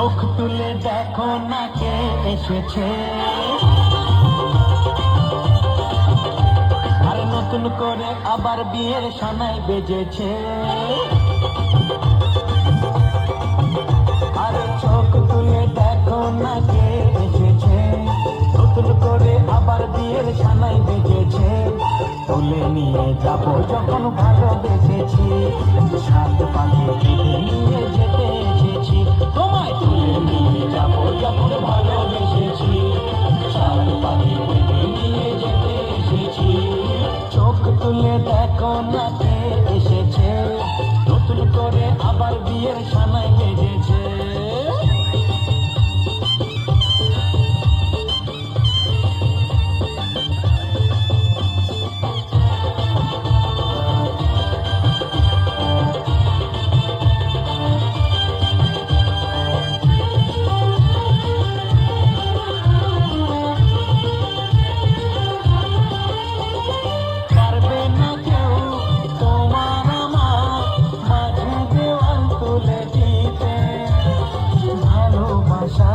চোখ তুলে দেখো না কে এসেছে, আর নতুন করে আবার বিয়ের সানাই বেজেছে। আরে চোখ তুলে দেখো না কে এসেছে, নতুন করে আবার বিয়ের সানাই বেজেছে। তুলে নিয়ে যাবো যখন ভালোবেসেছি, সাত পাখি তুলে নিয়ে যেতে এসেছি। তোমায় তুলে নিয়ে যাবো যখন ভালোবেসেছি, সাত পাখি তুলে নিয়ে যেতে এসেছি। চোখ তুলে দেখো না কে এসেছে, নতুন করে আবার বিয়ের সানাই বেজেছে। পারবে না কেউ তোমার আমার মাঝে দেওয়াল তুলে দিতে, ভালোবাসা